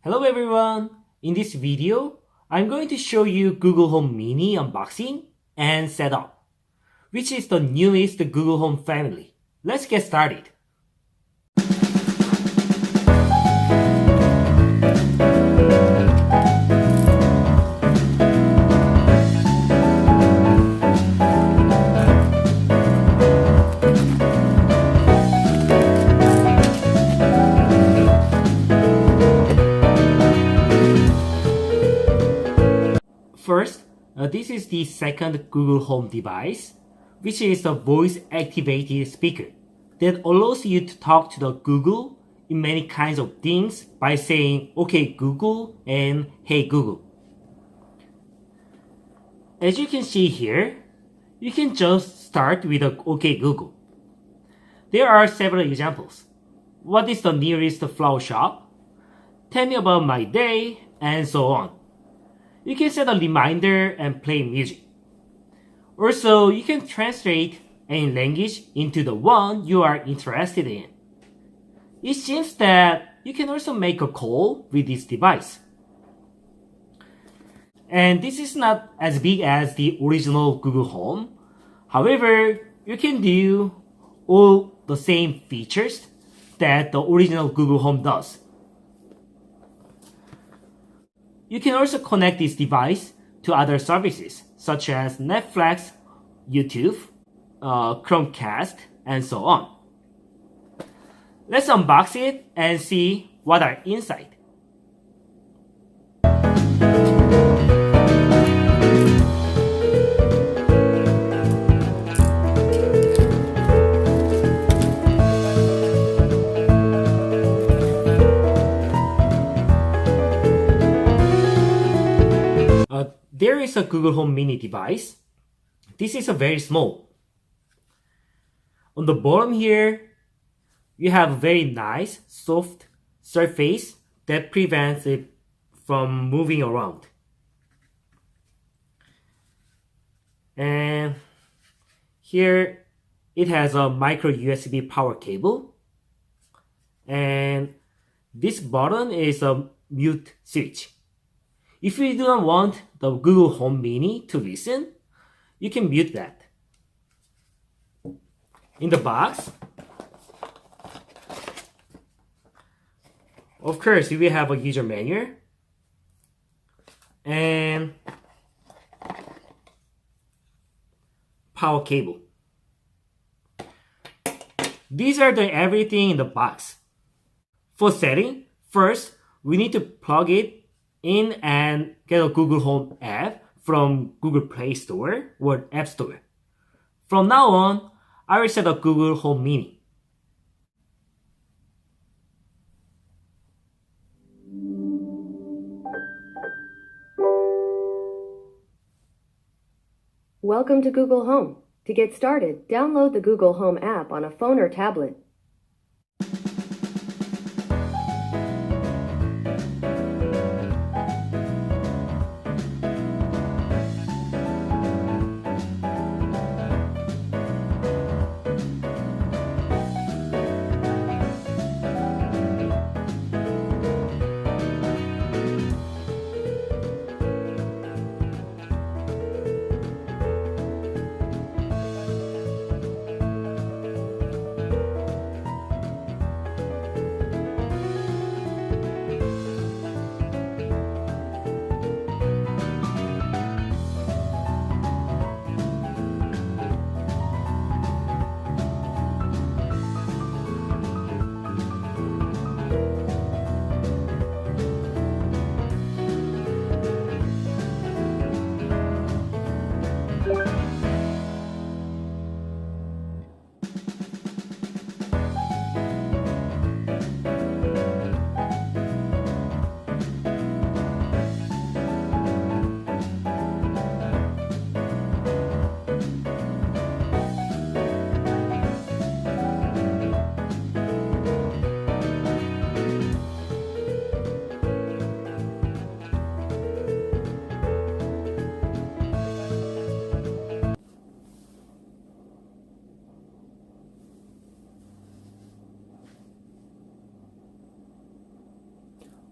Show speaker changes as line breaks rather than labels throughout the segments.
Hello everyone! In this video, I'm going to show you Google Home Mini unboxing and setup, which is the newest Google Home family. Let's get started. First, this is the second Google Home device, which is a voice-activated speaker that allows you to talk to the Google in many kinds of things by saying "Okay Google" and "Hey Google." As you can see here, you can just start with a "Okay Google." There are several examples. What is the nearest flower shop? Tell me about my day, and so on. You can set a reminder and play music. Also, you can translate any language into the one you are interested in. It seems that you can also make a call with this device. And this is not as big as the original Google Home. However, you can do all the same features that the original Google Home does. You can also connect this device to other services such as Netflix, YouTube, Chromecast, and so on. Let's unbox it and see what are inside. There is a Google Home Mini device. This is a very small. On the bottom here, you have a very nice, soft surface that prevents it from moving around. And here, it has a micro USB power cable. And this button is a mute switch. If you do not want the Google Home Mini to listen, you can mute that. In the box, of course, you will have a user manual and power cable. These are everything in the box. For setting, first, we need to plug it in and get a Google Home app from Google Play Store or App Store. From now on, I will set up Google Home Mini.
Welcome to Google Home. To get started, download the Google Home app on a phone or tablet.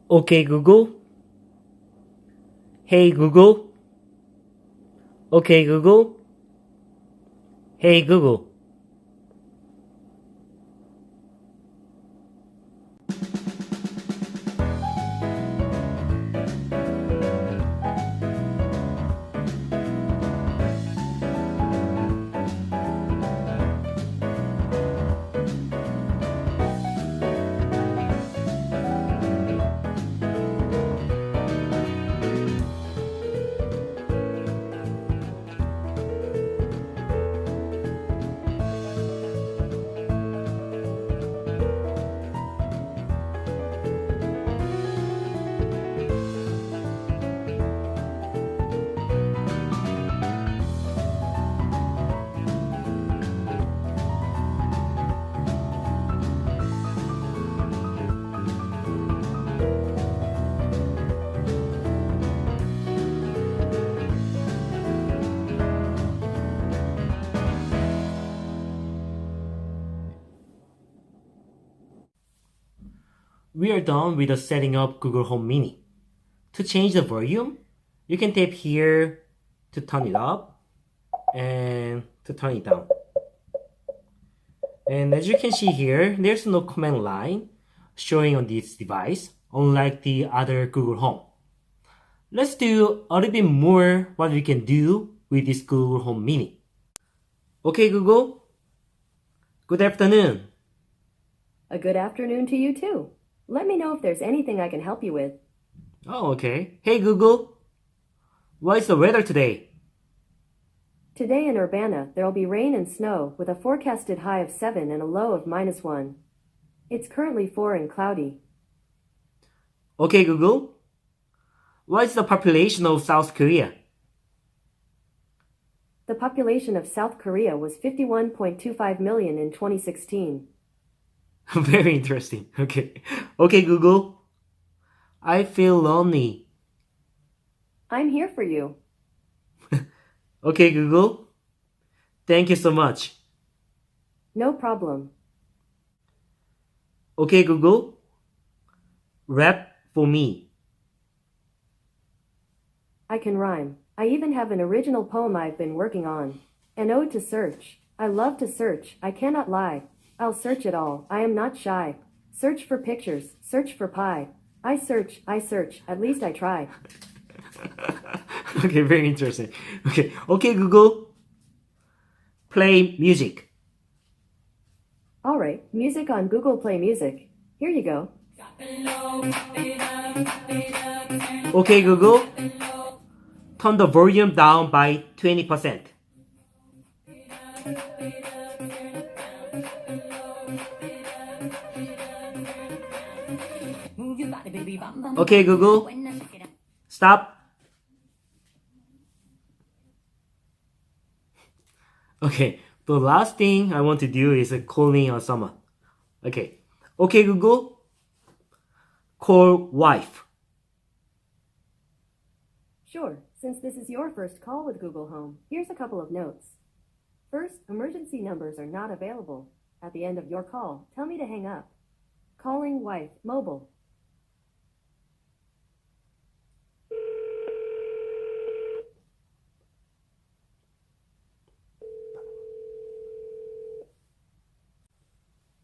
Okay Google. Hey Google. Okay Google. Hey Google. We are done with the setting up Google Home Mini. To change the volume, you can tap here to turn it up and to turn it down. And as you can see here, there's no command line showing on this device, unlike the other Google Home. Let's do a little bit more what we can do with this Google Home Mini. Okay, Google. Good afternoon.
A good afternoon to you too. Let me know if there's anything I can help you with.
Oh, okay. Hey, Google. What is the weather today?
Today in Urbana, there'll be rain and snow with a forecasted high of 7 and a low of -1. It's currently 4 and cloudy.
Okay, Google. What is the population of South Korea?
The population of South Korea was 51.25 million in 2016.
Very interesting. Okay. Okay, Google. I feel lonely.
I'm here for you.
Okay, Google. Thank you so much.
No problem.
Okay, Google. Rap for me.
I can rhyme. I even have an original poem I've been working on. An ode to search. I love to search. I cannot lie. I'll search it all. I am not shy. Search for pictures. Search for pie. I search. At least I try.
Okay, very interesting. Okay. Okay, Google. Play music.
All right. Music on Google Play Music. Here you go.
Okay, Google. Turn the volume down by 20%. Okay, Google. Stop. Okay, the last thing I want to do is calling someone. Okay. Okay, Google. Call wife.
Sure. Since this is your first call with Google Home, here's a couple of notes. First, emergency numbers are not available. At the end of your call, tell me to hang up. Calling wife, mobile.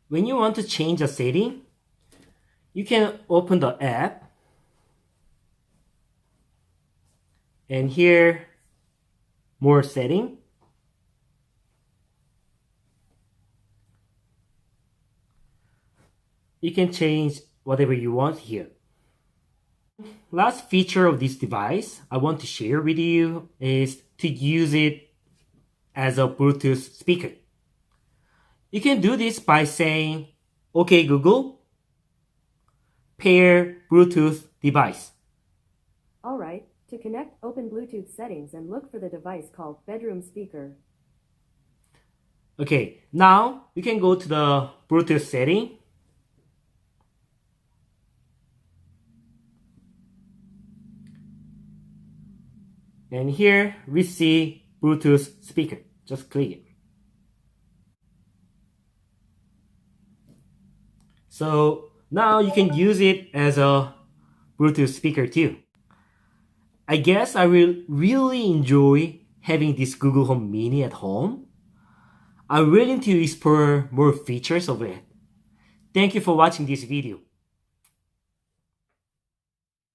When you want to change a setting, you can open the app and here more setting. You can change whatever you want here. Last feature of this device I want to share with you is to use it as a Bluetooth speaker. You can do this by saying, okay Google, pair Bluetooth device.
All right. To connect, open Bluetooth settings and look for the device called bedroom speaker.
Okay, now you can go to the Bluetooth setting. And here we see Bluetooth speaker. Just click it. So now you can use it as a Bluetooth speaker too. I guess I will really enjoy having this Google Home Mini at home. I'm willing to explore more features of it. Thank you for watching this video.